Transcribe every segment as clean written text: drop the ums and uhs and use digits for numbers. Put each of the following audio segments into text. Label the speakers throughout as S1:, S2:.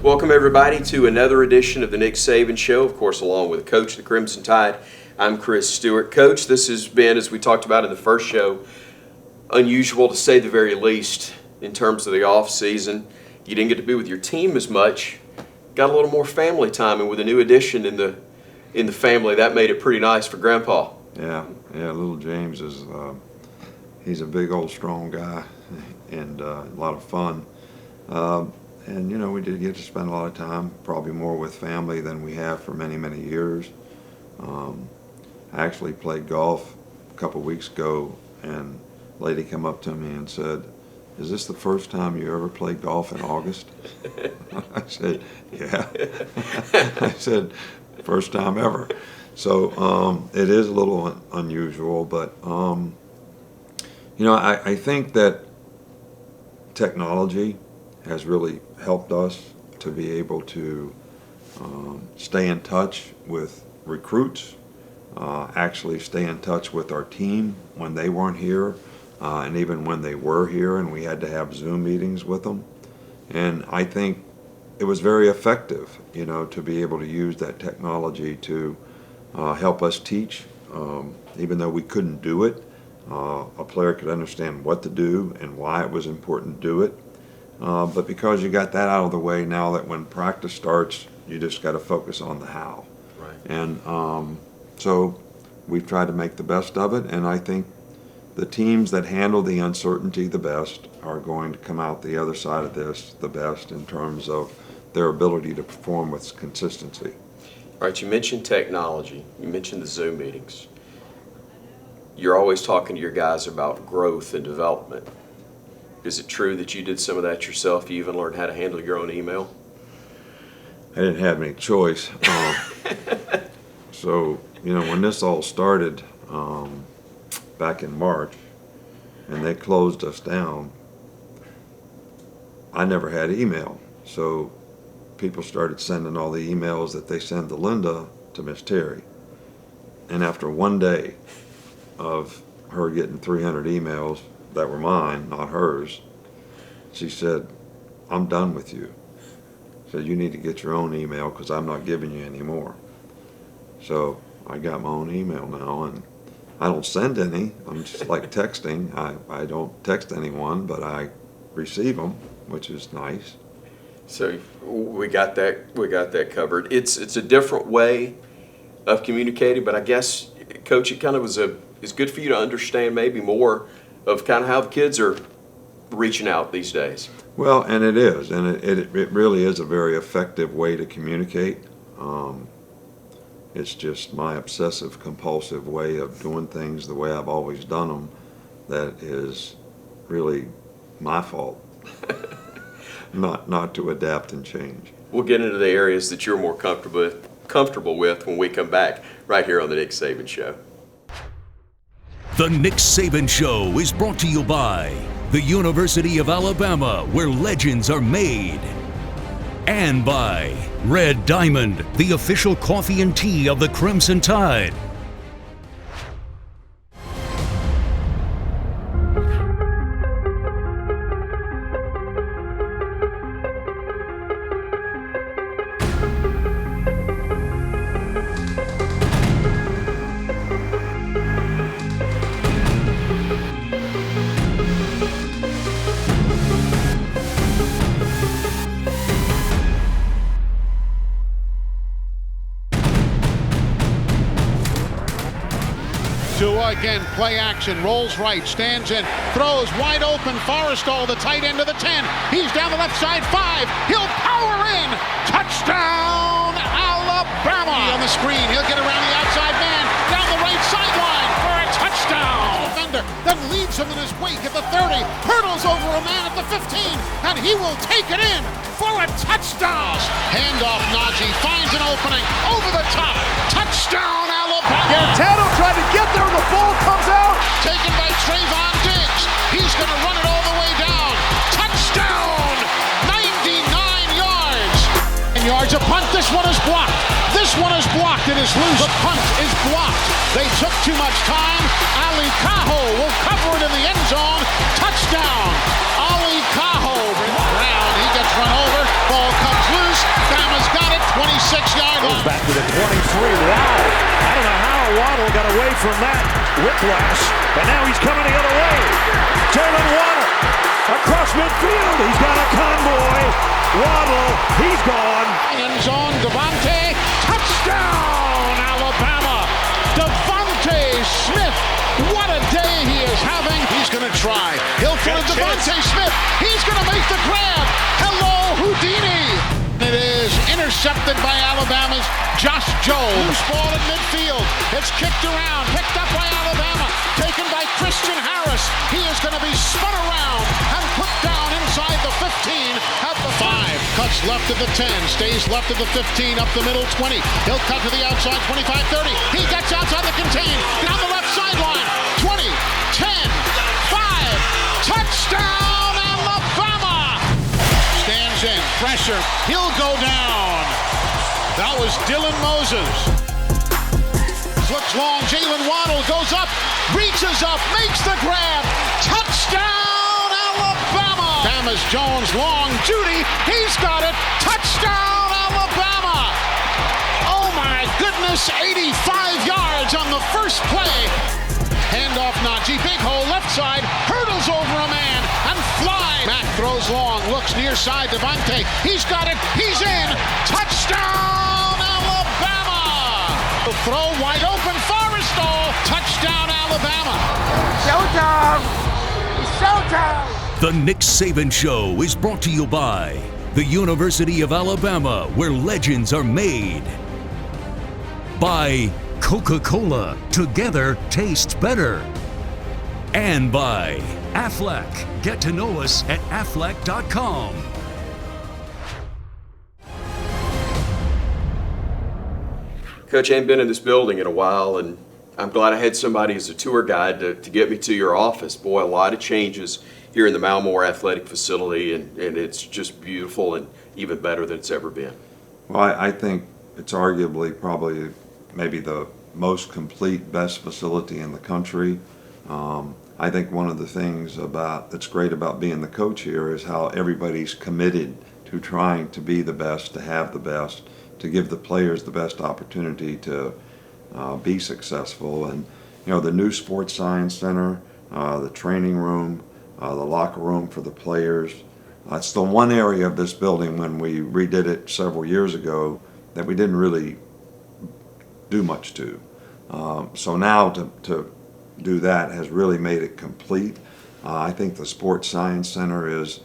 S1: Welcome everybody to another edition of the Nick Saban Show, of course along with Coach of the Crimson Tide. I'm Chris Stewart. Coach, this has been, as we talked about in the first show, unusual to say the very least in terms of the off season. You didn't get to be with your team as much. Got a little more family time, and with a new addition in the family, that made it pretty nice for Grandpa.
S2: Yeah, little James is he's a big old strong guy and a lot of fun. And you know, we did get to spend a lot of time, probably more with family than we have for many, many years. I actually played golf a couple weeks ago, and a lady came up to me and said, "Is this the first time you ever played golf in August?" I said, "Yeah." I said, "First time ever." So it is a little unusual, but you know, I think that technology has really helped us to be able to stay in touch with recruits, actually stay in touch with our team when they weren't here, and even when they were here and we had to have Zoom meetings with them. And I think it was very effective, you know, to be able to use that technology to help us teach. Even though we couldn't do it, a player could understand what to do and why it was important to do it. But because you got that out of the way, now that when practice starts, you just got to focus on the how.
S1: Right.
S2: And so we've tried to make the best of it, and I think the teams that handle the uncertainty the best are going to come out the other side of this the best in terms of their ability to perform with consistency.
S1: All right, you mentioned technology. You mentioned the Zoom meetings. You're always talking to your guys about growth and development. Is it true that you did some of that yourself? You even learned how to handle your own email?
S2: I didn't have any choice. So, you know, when this all started back in March and they closed us down, I never had email. So people started sending all the emails that they send to Linda to Miss Terry. And after one day of her getting 300 emails that were mine, not hers, she said, "I'm done with you." She said, "You need to get your own email because I'm not giving you any more." So I got my own email now, and I don't send any. I'm just like texting. I don't text anyone, but I receive them, which is nice.
S1: So we got that covered. It's a different way of communicating, but I guess, Coach, it kind of is good for you to understand maybe more of kind of how the kids are reaching out these days.
S2: Well, and it is, and it really is a very effective way to communicate. It's just my obsessive compulsive way of doing things the way I've always done them that is really my fault. not to adapt and change.
S1: We'll get into the areas that you're more comfortable with when we come back right here on the Nick Saban Show.
S3: The Nick Saban Show is brought to you by the University of Alabama, where legends are made. And by Red Diamond, the official coffee and tea of the Crimson Tide.
S4: Again, play action, rolls right, stands in, throws wide open, Forrestall, the tight end of the 10. He's down the left side, 5. He'll power in. Touchdown, Alabama. On the screen, he'll get around the outside man, down the right sideline for a touchdown. Defender then leads him in his wake at the 30, hurdles over a man at the 15, and he will take it in for a touchdown. Handoff, Najee finds an opening over the top. Touchdown, Alabama.
S5: Garantano tried to get there, the ball comes out.
S4: Taken by Trayvon Diggs. He's going to run it all the way down. Touchdown! 99 yards. 9 yards, a punt. This one is blocked. This one is blocked. It is loose. The punt is blocked. They took too much time. Ali Cajo will cover it in the end zone. Touchdown. Ali Cajo. Brown, he gets run over. Ball comes loose. Alabama's got it, 26-yard line.
S5: Goes back to the 23. Wow. I don't know how Waddle got away from that whiplash, and now he's coming the other way. Jalen Waddle across midfield. He's got a convoy. Waddle, he's gone.
S4: End zone, Devontae, touchdown, Alabama. Devontae Smith, what a day he is having. He's going to try. He'll throw to Devontae Smith. He's going to make the grab. Hello, Houdini. It is intercepted by Alabama's Josh Jones. Loose ball in midfield. It's kicked around, picked up by Alabama, taken by Christian Harris. He is going to be spun around and put down inside the 15 at the 5. Cuts left of the 10, stays left of the 15, up the middle 20. He'll cut to the outside 25-30. He gets outside the contain, down the left sideline. 20, 10, 5, touchdown Alabama! Stands in, pressure, he'll go down. That was Dylan Moses. Looks long, Jalen Waddle goes up, reaches up, makes the grab. Touchdown Alabama! Bama's Jones, long, Judy, he's got it. Touchdown Alabama! Oh my goodness, 85 yards on the first play. Handoff Najee, big hole left side, hurdles over a man and flies. Mack throws long, looks near side, Devontae, he's got it, he's in, touchdown Alabama! The throw wide open, Forrestall, touchdown Alabama!
S5: Showtime! Showtime!
S3: The Nick Saban Show is brought to you by the University of Alabama, where legends are made. By Coca-Cola, together tastes better. And by Aflac. Get to know us at aflac.com.
S1: Coach, I ain't been in this building in a while, and I'm glad I had somebody as a tour guide to get me to your office. Boy, a lot of changes here in the Malmore Athletic Facility, and it's just beautiful and even better than it's ever been.
S2: Well, I think it's arguably probably maybe the most complete, best facility in the country. I think one of the things that's great about being the coach here is how everybody's committed to trying to be the best, to have the best, to give the players the best opportunity to be successful. And the new Sports Science Center, the training room, the locker room for the players. It's the one area of this building when we redid it several years ago that we didn't really do much to. So now to do that has really made it complete. I think the Sports Science Center is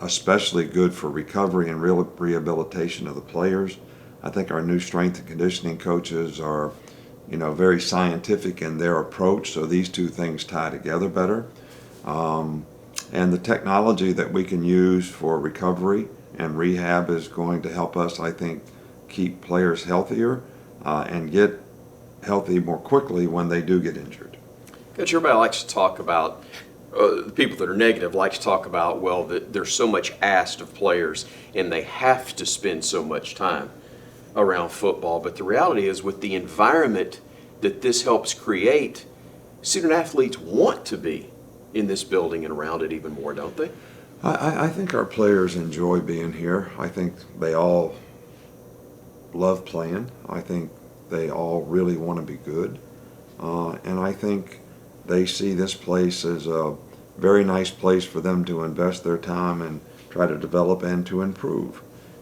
S2: especially good for recovery and rehabilitation of the players. I think our new strength and conditioning coaches are, very scientific in their approach, so these two things tie together better. And the technology that we can use for recovery and rehab is going to help us, I think, keep players healthier and get healthy more quickly when they do get injured.
S1: Coach, everybody likes to talk about, the people that are negative like to talk about, well, that there's so much asked of players and they have to spend so much time around football. But the reality is, with the environment that this helps create, student athletes want to be in this building and around it even more, don't they?
S2: I think our players enjoy being here. I think they all love playing. I think they all really want to be good. And I think they see this place as a very nice place for them to invest their time and try to develop and to improve.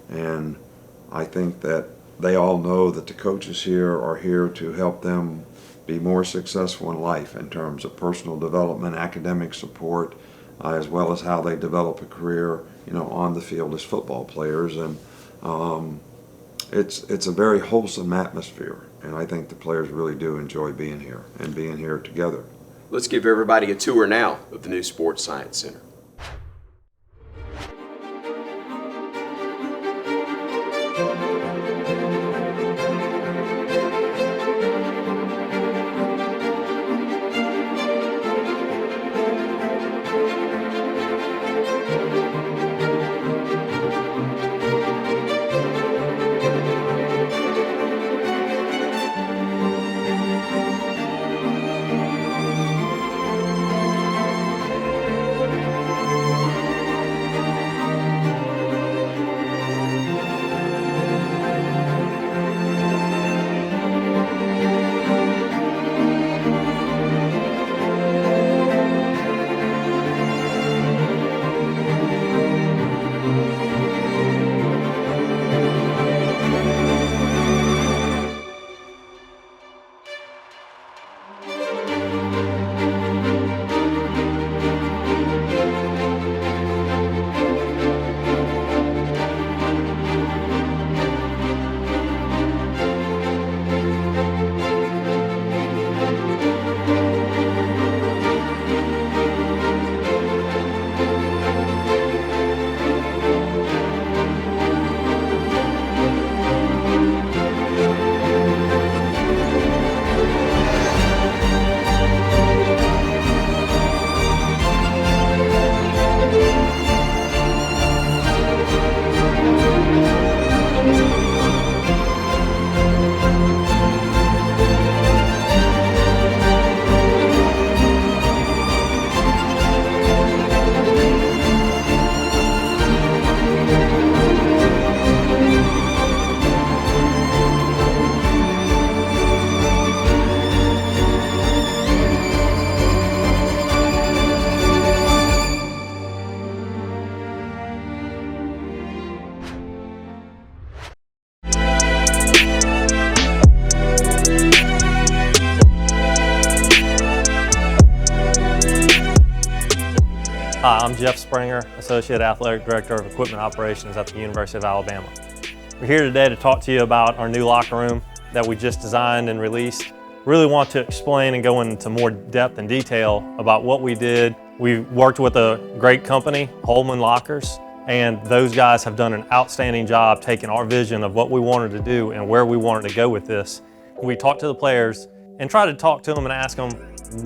S2: And I think that they all know that the coaches here are here to help them be more successful in life in terms of personal development, academic support, as well as how they develop a career, on the field as football players. And it's a very wholesome atmosphere, and I think the players really do enjoy being here and being here together.
S1: Let's give everybody a tour now of the new Sports Science Center.
S6: Hi, I'm Jeff Springer, Associate Athletic Director of Equipment Operations at the University of Alabama. We're here today to talk to you about our new locker room that we just designed and released. Really want to explain and go into more depth and detail about what we did. We worked with a great company, Holman Lockers, and those guys have done an outstanding job taking our vision of what we wanted to do and where we wanted to go with this. We talked to the players and tried to talk to them and ask them,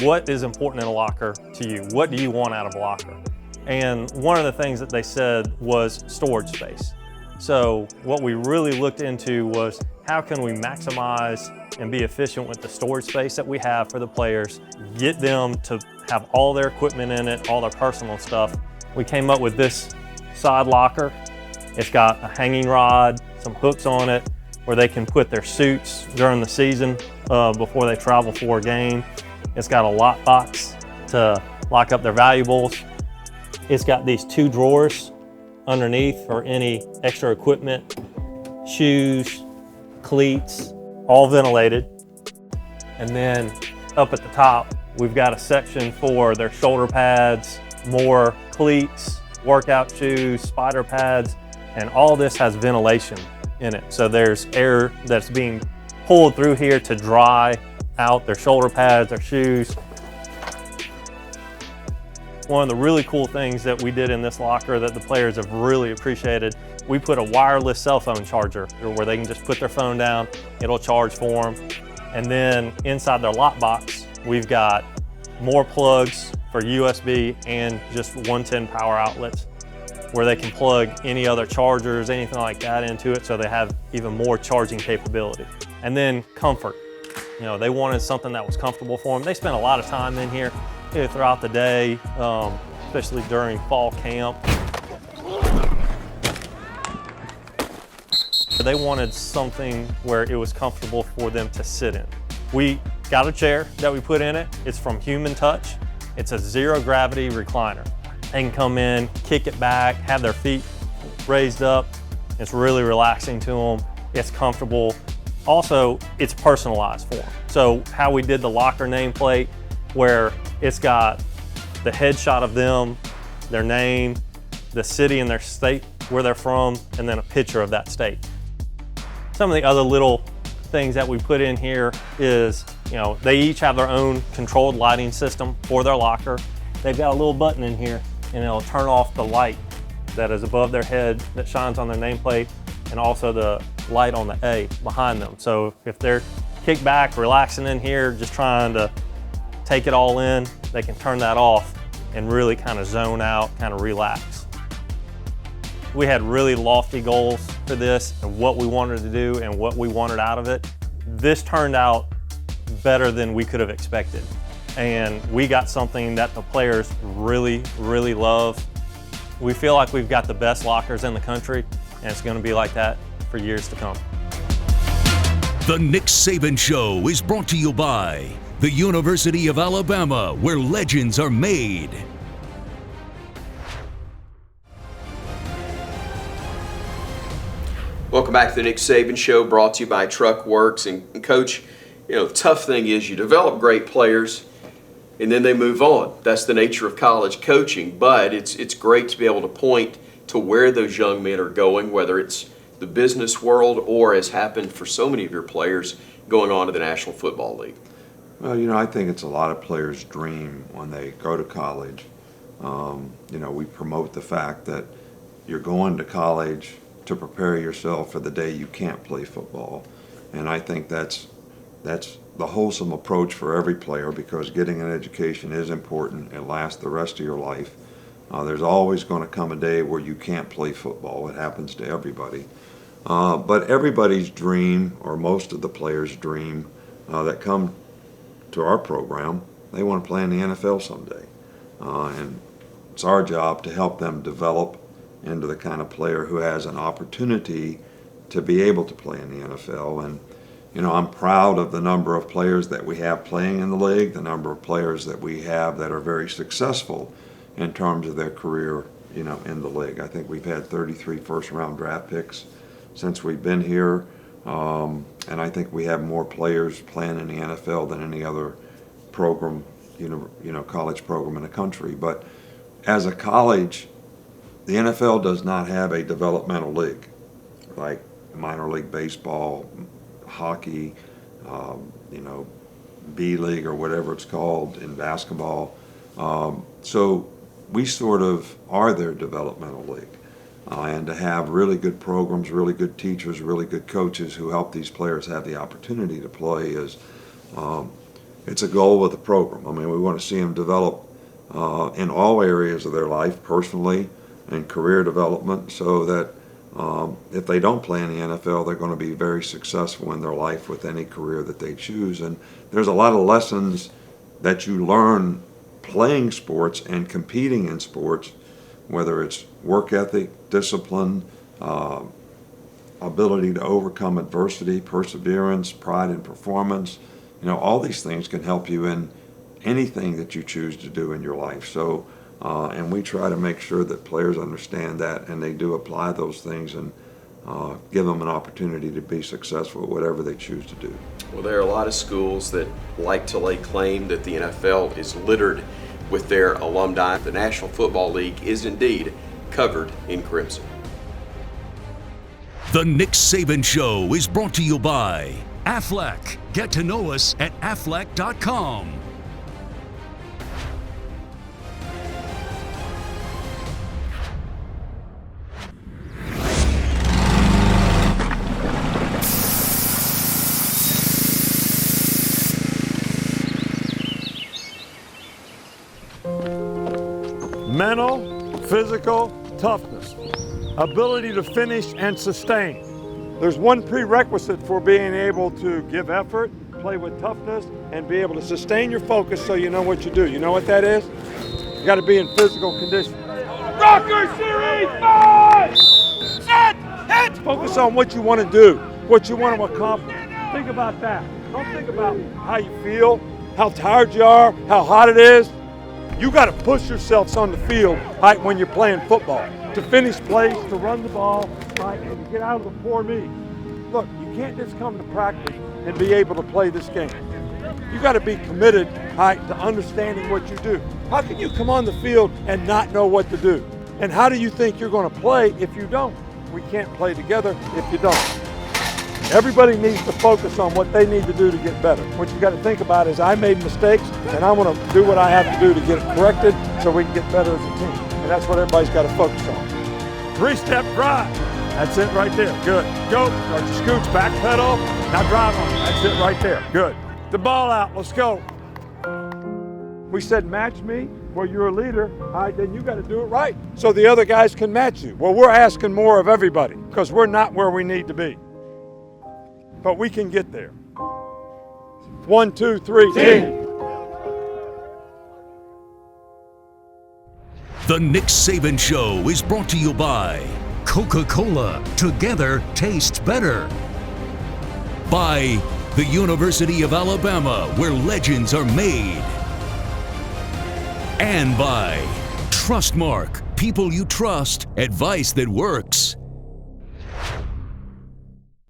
S6: what is important in a locker to you? What do you want out of a locker? And one of the things that they said was storage space. So what we really looked into was how can we maximize and be efficient with the storage space that we have for the players, get them to have all their equipment in it, all their personal stuff. We came up with this side locker. It's got a hanging rod, some hooks on it where they can put their suits during the season before they travel for a game. It's got a lock box to lock up their valuables. It's got these 2 drawers underneath for any extra equipment, shoes, cleats, all ventilated. And then up at the top, we've got a section for their shoulder pads, more cleats, workout shoes, spider pads, and all this has ventilation in it. So there's air that's being pulled through here to dry out their shoulder pads, their shoes. One of the really cool things that we did in this locker that the players have really appreciated, we put a wireless cell phone charger where they can just put their phone down, it'll charge for them. And then inside their lock box, we've got more plugs for USB and just 110 power outlets where they can plug any other chargers, anything like that into it so they have even more charging capability. And then comfort. You know, they wanted something that was comfortable for them. They spent a lot of time in here throughout the day, especially during fall camp. They wanted something where it was comfortable for them to sit in. We got a chair that we put in it. It's from Human Touch. It's a zero gravity recliner. They can come in, kick it back, have their feet raised up. It's really relaxing to them. It's comfortable. Also, it's personalized for them. So how we did the locker nameplate, where it's got the headshot of them, their name, the city and their state where they're from, and then a picture of that state. Some of the other little things that we put in here is, you know, they each have their own controlled lighting system for their locker. They've got a little button in here and it'll turn off the light that is above their head that shines on their nameplate, and also the light on the A behind them. So if they're kicked back, relaxing in here, just trying to take it all in, they can turn that off and really kind of zone out, kind of relax. We had really lofty goals for this and what we wanted to do and what we wanted out of it. This turned out better than we could have expected. And we got something that the players really, really love. We feel like we've got the best lockers in the country, and it's going to be like that for years to come.
S3: The Nick Saban Show is brought to you by the University of Alabama, where legends are made.
S1: Welcome back to the Nick Saban Show, brought to you by Truck Works. And Coach, you know, the tough thing is you develop great players and then they move on. That's the nature of college coaching, but it's great to be able to point to where those young men are going, whether it's the business world or, as happened for so many of your players, going on to the National Football League.
S2: Well, you know, I think it's a lot of players' dream when they go to college. You know, we promote the fact that you're going to college to prepare yourself for the day you can't play football. And I think that's the wholesome approach for every player, because getting an education is important. It lasts the rest of your life. There's always going to come a day where you can't play football. It happens to everybody. But everybody's dream, or most of the players' dream that come to our program, they want to play in the NFL someday. And it's our job to help them develop into the kind of player who has an opportunity to be able to play in the NFL. And you know, I'm proud of the number of players that we have playing in the league, the number of players that we have that are very successful in terms of their career, you know, in the league. I think we've had 33 first-round draft picks since we've been here, and I think we have more players playing in the NFL than any other program, you know, college program in the country. But as a college, the NFL does not have a developmental league like minor league baseball, hockey, B League or whatever it's called in basketball. So we sort of are their developmental league. And to have really good programs, really good teachers, really good coaches who help these players have the opportunity to play is, it's a goal of the program. I mean, we want to see them develop in all areas of their life, personally and career development, so that if they don't play in the NFL, they're going to be very successful in their life with any career that they choose. And there's a lot of lessons that you learn playing sports and competing in sports, whether it's work ethic, discipline, ability to overcome adversity, perseverance, pride in performance. All these things can help you in anything that you choose to do in your life. So, and we try to make sure that players understand that, and they do apply those things and give them an opportunity to be successful at whatever they choose to do.
S1: Well, there are a lot of schools that like to lay claim that the NFL is littered with their alumni. The National Football League is indeed covered in crimson.
S3: The Nick Saban Show is brought to you by Aflac. Get to know us at aflac.com.
S5: Mental, physical, toughness, ability to finish and sustain. There's one prerequisite for being able to give effort, play with toughness, and be able to sustain your focus so you know what you do. You know what that is? You got to be in physical condition. Rocker Series 5! Set! Hit! Focus on what you want to do, what you want to accomplish. Think about that. Don't think about how you feel, how tired you are, how hot it is. You got to push yourselves on the field when you're playing football to finish plays, to run the ball, and to get out of the poor me. Look, you can't just come to practice and be able to play this game. You got to be committed to understanding what you do. How can you come on the field and not know what to do? And how do you think you're going to play if you don't? We can't play together if you don't. Everybody needs to focus on what they need to do to get better. What you got to think about is I made mistakes, and I want to do what I have to do to get it corrected so we can get better as a team. And that's what everybody's got to focus on. 3-step drive. That's it right there. Good. Go. Start your scoots, back pedal. Now drive on. That's it right there. Good. The ball out. Let's go. We said match me. Well, you're a leader. All right, then you got to do it right so the other guys can match you. Well, we're asking more of everybody because we're not where we need to be. But we can get there. 1, 2, 3, team.
S3: The Nick Saban Show is brought to you by Coca-Cola. Together tastes better. By the University of Alabama, where legends are made. And by Trustmark. People you trust, advice that works.